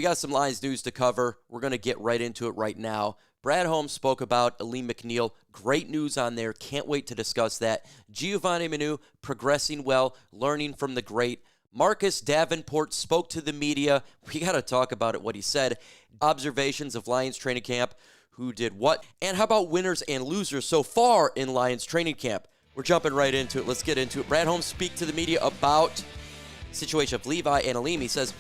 we got some Lions news to cover. We're going to get right into it right now. Brad Holmes spoke about Alim McNeill. Great news on there. Can't wait to discuss that. Giovanni Manu progressing well, learning from the great. Marcus Davenport spoke to the media. We got to talk about it, what he said. Observations of Lions training camp, who did what. And how about winners and losers so far in Lions training camp? We're jumping right into it. Let's get into it. Brad Holmes speak to the media about the situation of Levi and Alim. He says,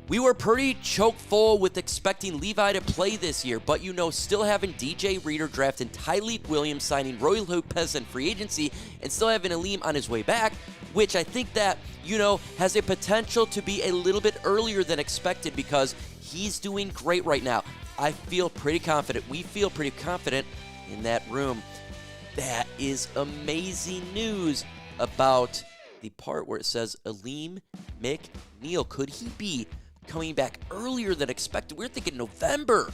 "We were pretty choke full with expecting Levi to play this year, but still having DJ Reader drafting Tyleik Williams, signing Roy Lopez in free agency, and still having Alim on his way back, which I think that, has a potential to be a little bit earlier than expected because he's doing great right now." I feel pretty confident. We feel pretty confident in that room. That is amazing news about the part where it says Alim McNeill. Could he be coming back earlier than expected? We're thinking November.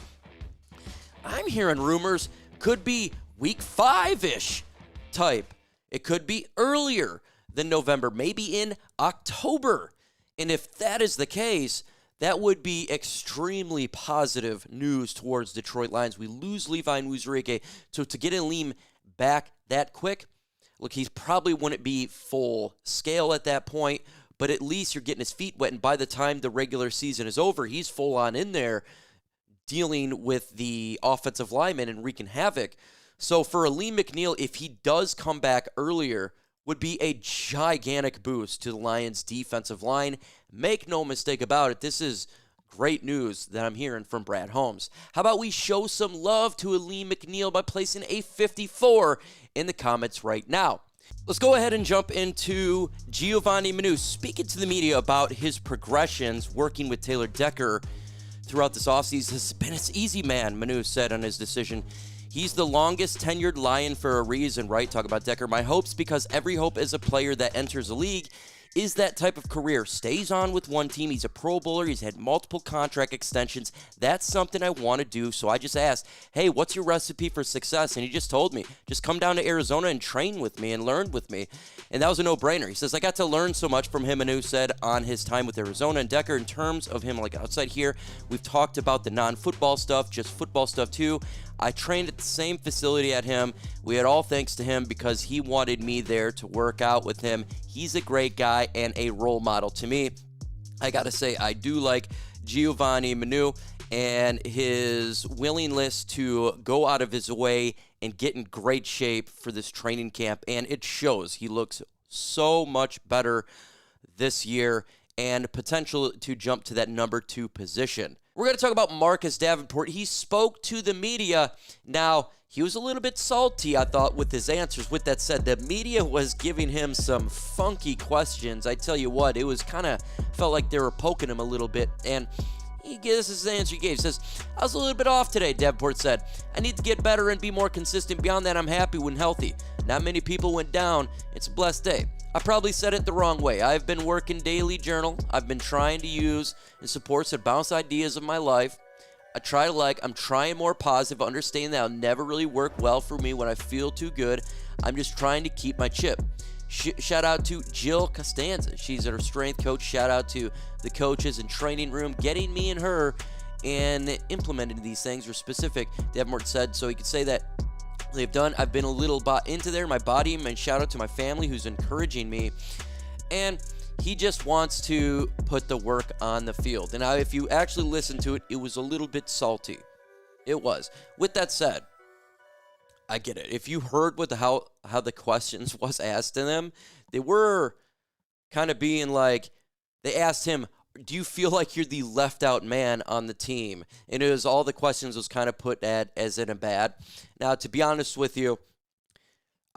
I'm hearing rumors could be week 5-ish type. It could be earlier than November, maybe in October. And if that is the case, that would be extremely positive news towards Detroit Lions. We lose Levi and Uzurike, so to get Alim back that quick, look, he probably wouldn't be full scale at that point, but at least you're getting his feet wet, and by the time the regular season is over, he's full on in there dealing with the offensive linemen and wreaking havoc. So for Alim McNeill, if he does come back earlier, would be a gigantic boost to the Lions' defensive line. Make no mistake about it, this is great news that I'm hearing from Brad Holmes. How about we show some love to Alim McNeill by placing a 54 in the comments right now? Let's go ahead and jump into Giovanni Manu speaking to the media about his progressions working with Taylor Decker throughout this offseason. Has been his easy man, Manu said on his decision. He's the longest tenured Lion for a reason, right? Talk about Decker. My hopes, because every hope as a player that enters the league is that type of career. Stays on with one team. He's a Pro Bowler. He's had multiple contract extensions. That's something I want to do. So I just asked, hey, what's your recipe for success? And he just told me, just come down to Arizona and train with me and learn with me. And that was a no-brainer. He says, I got to learn so much from him, Manu said, on his time with Arizona and Decker. In terms of him, like outside here, we've talked about the non-football stuff, just football stuff too. I trained at the same facility at him. We had all thanks to him because he wanted me there to work out with him. He's a great guy and a role model to me. I got to say, I do like Giovanni Manu and his willingness to go out of his way and get in great shape for this training camp. And it shows. He looks so much better this year and potential to jump to that number 2 position. We're going to talk about Marcus Davenport. He spoke to the media. Now, he was a little bit salty, I thought, with his answers. With that said, the media was giving him some funky questions. I tell you what, it was felt like they were poking him a little bit. And this is the answer he gave. He says, I was a little bit off today, Davenport said. I need to get better and be more consistent. Beyond that, I'm happy when healthy. Not many people went down. It's a blessed day. I probably said it the wrong way. I've been working daily journal. I've been trying to use and support some bounce ideas of my life. I'm trying more positive, understanding that I'll never really work well for me when I feel too good. I'm just trying to keep my chip. Shout out to Jill Costanza. She's our strength coach. Shout out to the coaches and training room getting me and her and implementing these things are specific. Davenport said, so he could say that they've done. I've been a little bought into there, my body, and shout out to my family who's encouraging me. And he just wants to put the work on the field. And now, if you actually listen to it, it was a little bit salty. It was. With that said, I get it. If you heard how the questions was asked to them, they were kind of being like, they asked him, do you feel like you're the left out man on the team? And it was all the questions was kind of put at as in a bad. Now, to be honest with you,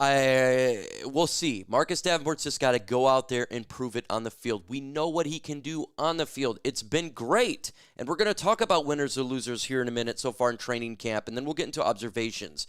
we'll see. Marcus Davenport's just got to go out there and prove it on the field. We know what he can do on the field. It's been great. And we're going to talk about winners or losers here in a minute so far in training camp, and then we'll get into observations.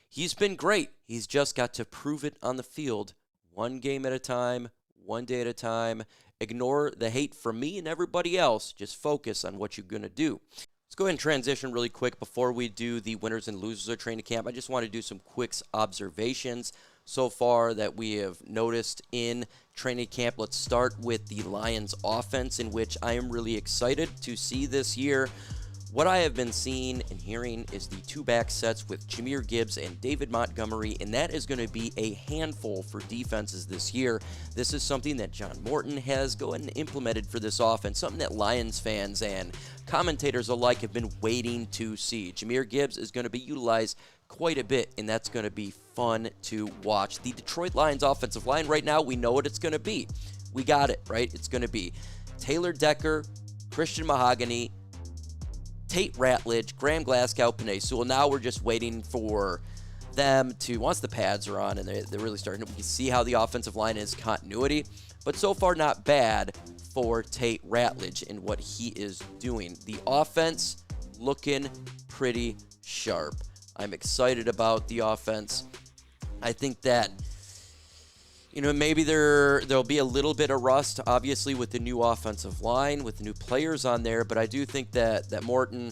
He's been great. He's just got to prove it on the field one game at a time, one day at a time. Ignore the hate from me and everybody else. Just focus on what you're going to do. Let's go ahead and transition really quick before we do the winners and losers of training camp. I just want to do some quick observations. so far that we have noticed in training camp. Let's start with the Lions offense, in which I am really excited to see this year. What I have been seeing and hearing is the two-back sets with Jahmyr Gibbs and David Montgomery, and that is going to be a handful for defenses this year. This is something that John Morton has gone and implemented for this offense, something that Lions fans and commentators alike have been waiting to see. Jahmyr Gibbs is going to be utilized quite a bit, and that's going to be fun to watch. The Detroit Lions offensive line right now, we know what it's going to be. We got it, right? It's going to be Taylor Decker, Christian Mahogany, Tate Ratledge, Graham Glasgow, Penei Sewell. Now we're just waiting for them to, once the pads are on and they're really starting, we can see how the offensive line is continuity. But so far, not bad for Tate Ratledge and what he is doing. The offense looking pretty sharp. I'm excited about the offense. I think that, maybe there'll be a little bit of rust, obviously, with the new offensive line, with the new players on there, but I do think that Morton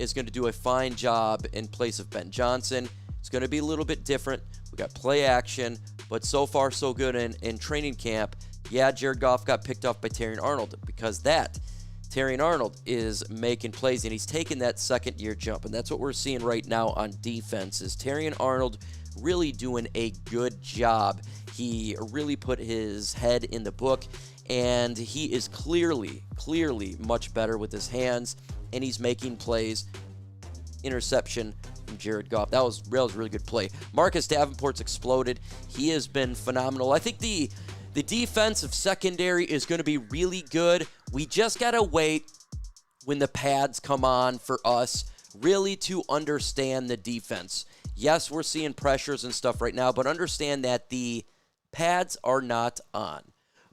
is going to do a fine job in place of Ben Johnson. It's going to be a little bit different. We got play action, but so far so good in training camp. Yeah, Jared Goff got picked off by Terrion Arnold because Terrion Arnold is making plays, and he's taking that second-year jump, and that's what we're seeing right now on defense is Terrion Arnold really doing a good job. He really put his head in the book, and he is clearly much better with his hands, and he's making plays. Interception from Jared Goff. That was a really good play. Marcus Davenport's exploded. He has been phenomenal. I think the defensive secondary is going to be really good. We just got to wait when the pads come on for us really to understand the defense. Yes, we're seeing pressures and stuff right now, but understand that the pads are not on.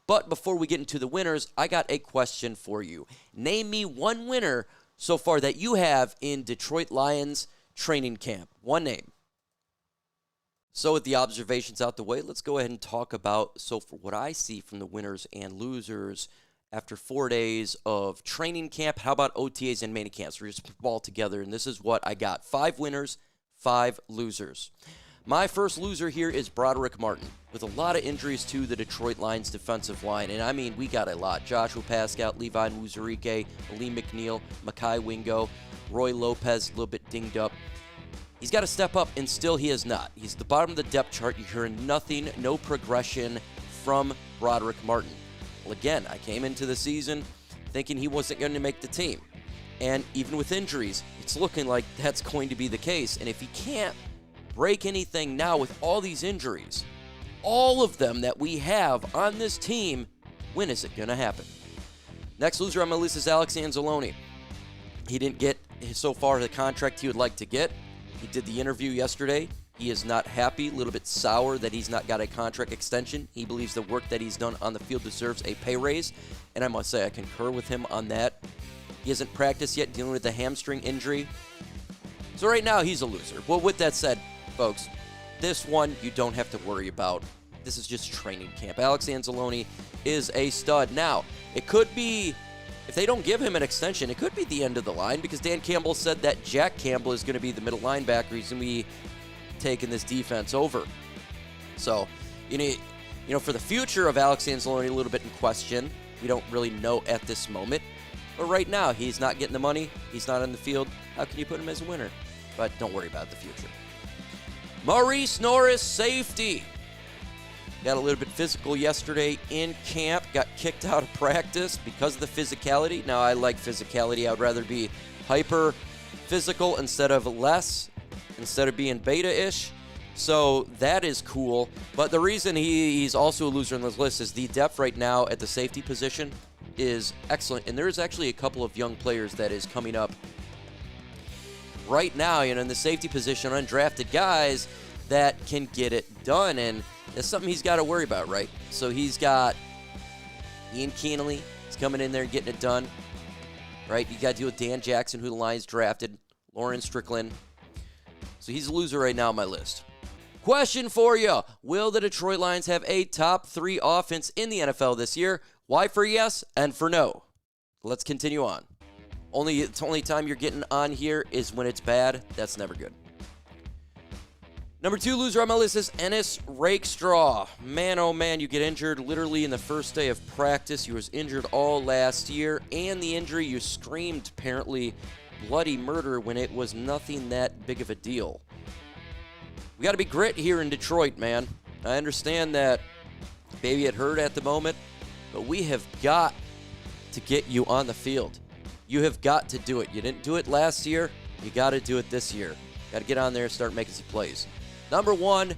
But before we get into the winners, I got a question for you. Name me one winner so far that you have in Detroit Lions training camp. One name. So with the observations out the way, let's go ahead and talk about for what I see from the winners and losers after 4 days of training camp. How about OTAs and mini camps? We're just put them all together, and this is what I got. 5 winners, 5 losers. My first loser here is Broderick Martin, with a lot of injuries to the Detroit Lions defensive line. And I mean, we got a lot. Joshua Pascal, Levi Muzurike, Alim McNeill, Makai Wingo, Roy Lopez, a little bit dinged up. He's got to step up, and still he has not. He's at the bottom of the depth chart. You're hearing nothing, no progression from Broderick Martin. Well, again, I came into the season thinking he wasn't going to make the team. And even with injuries, it's looking like that's going to be the case. And if he can't break anything now with all these injuries, all of them that we have on this team, when is it going to happen? Next loser on my list is Alex Anzalone. He didn't get, so far, the contract he would like to get. He did the interview yesterday. He is not happy, a little bit sour that he's not got a contract extension. He believes the work that he's done on the field deserves a pay raise, and I must say I concur with him on that. He hasn't practiced yet, dealing with a hamstring injury. So right now, he's a loser. Well, with that said, folks, this one you don't have to worry about. This is just training camp. Alex Anzalone is a stud. Now, it could be, if they don't give him an extension, it could be the end of the line, because Dan Campbell said that Jack Campbell is going to be the middle linebacker. He's going to be taking this defense over. So, for the future of Alex Anzalone, a little bit in question. We don't really know at this moment. But right now, he's not getting the money. He's not on the field. How can you put him as a winner? But don't worry about the future. Maurice Norris, safety. Got a little bit physical yesterday in camp. Got kicked out of practice because of the physicality. Now, I like physicality. I would rather be hyper physical instead of being beta-ish. So that is cool. But the reason he's also a loser on this list is the depth right now at the safety position is excellent. And there is actually a couple of young players that is coming up right now, in the safety position, undrafted guys that can get it done. And that's something he's got to worry about, right? So he's got Ian Keenely. He's coming in there and getting it done, right? You got to deal with Dan Jackson, who the Lions drafted, Lauren Strickland. So he's a loser right now on my list. Question for you. Will the Detroit Lions have a top 3 offense in the NFL this year? Why for yes and for no? Let's continue on. The only time you're getting on here is when it's bad. That's never good. Number 2 loser on my list is Ennis Rakestraw. Man, oh man, you get injured literally in the first day of practice. He was injured all last year, and the injury, you screamed apparently bloody murder when it was nothing that big of a deal. We got to be grit here in Detroit, man. I understand that maybe it hurt at the moment, but we have got to get you on the field. You have got to do it. You didn't do it last year. You got to do it this year. Got to get on there and start making some plays. Number 1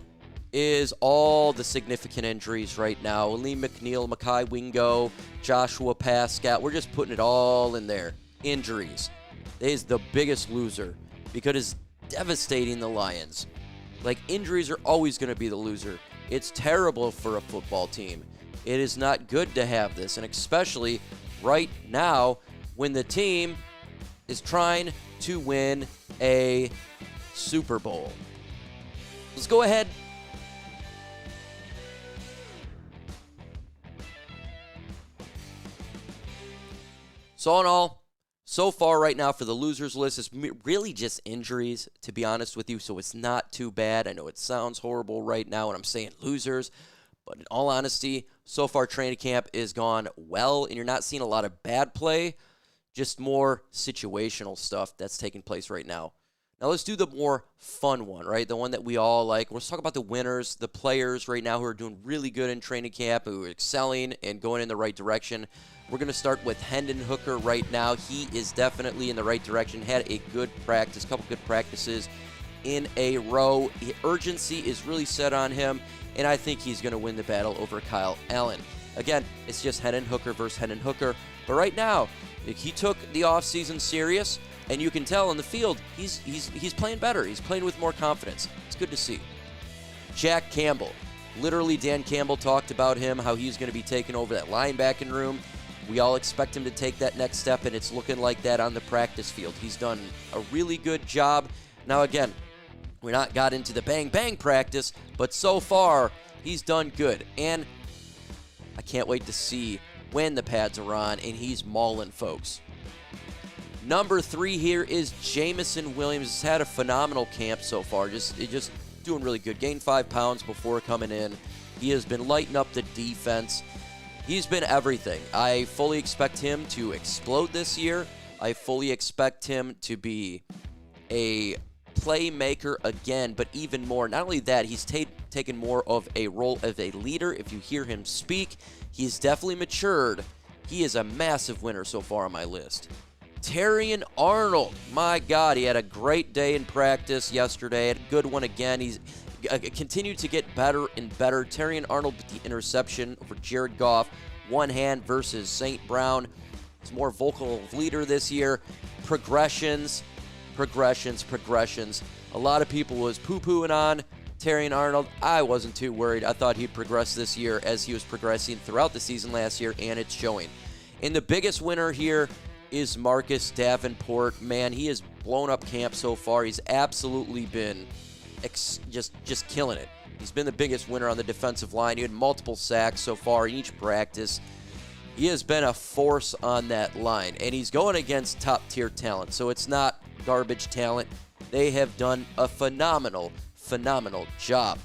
is all the significant injuries right now. Alim McNeill, Makai Wingo, Joshua Pascal. We're just putting it all in there. Injuries. That is the biggest loser because it's devastating the Lions. Like, injuries are always going to be the loser. It's terrible for a football team. It is not good to have this, and especially right now when the team is trying to win a Super Bowl. Let's go ahead. So all in all, so far right now for the losers list, it's really just injuries, to be honest with you, so it's not too bad. I know it sounds horrible right now when I'm saying losers, but in all honesty, so far training camp is gone well, and you're not seeing a lot of bad play, just more situational stuff that's taking place right now. Now let's do the more fun one, right? The one that we all like. Let's talk about the winners, the players right now who are doing really good in training camp, who are excelling and going in the right direction. We're going to start with Hendon Hooker right now. He is definitely in the right direction. Had a good practice, couple good practices in a row. The urgency is really set on him, and I think he's going to win the battle over Kyle Allen. Again, it's just Hendon Hooker versus Hendon Hooker. But right now, he took the offseason serious, and you can tell on the field he's playing better. He's playing with more confidence. It's good to see. Jack Campbell. Literally, Dan Campbell talked about him, how he's going to be taking over that linebacking room. We all expect him to take that next step, and it's looking like that on the practice field. He's done a really good job. Now, again, we're not got into the bang-bang practice, but so far, he's done good. And I can't wait to see when the pads are on, and he's mauling folks. Number 3 here is Jameson Williams. He's had a phenomenal camp so far. Just doing really good. Gained 5 pounds before coming in. He has been lighting up the defense. He's been everything. I fully expect him to explode this year. I fully expect him to be a playmaker again, but even more. Not only that, he's taken more of a role as a leader. If you hear him speak, he's definitely matured. He is a massive winner so far on my list. Terrion Arnold. My God, he had a great day in practice yesterday. Had a good one again. He's continued to get better and better. Terrion Arnold with the interception over Jared Goff. One hand versus St. Brown. He's more vocal leader this year. Progressions. A lot of people was poo-pooing on Terrion Arnold. I wasn't too worried. I thought he'd progress this year as he was progressing throughout the season last year, and it's showing. And the biggest winner here is Marcus Davenport. Man, he has blown up camp so far. He's absolutely been just killing it. He's been the biggest winner on the defensive line. He had multiple sacks so far in each practice. He has been a force on that line, and he's going against top-tier talent, so it's not garbage talent. They have done a phenomenal job,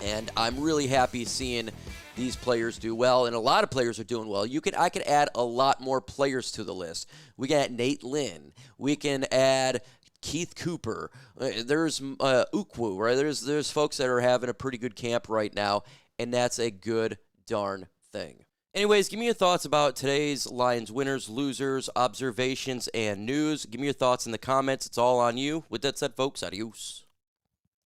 and I'm really happy seeing these players do well, and a lot of players are doing well. I could add a lot more players to the list. We got Nate Lynn. We can add Keith Cooper. There's Ukwu, right? There's folks that are having a pretty good camp right now, and that's a good darn thing. Anyways, give me your thoughts about today's Lions winners, losers, observations, and news. Give me your thoughts in the comments. It's all on you. With that said, folks, adios.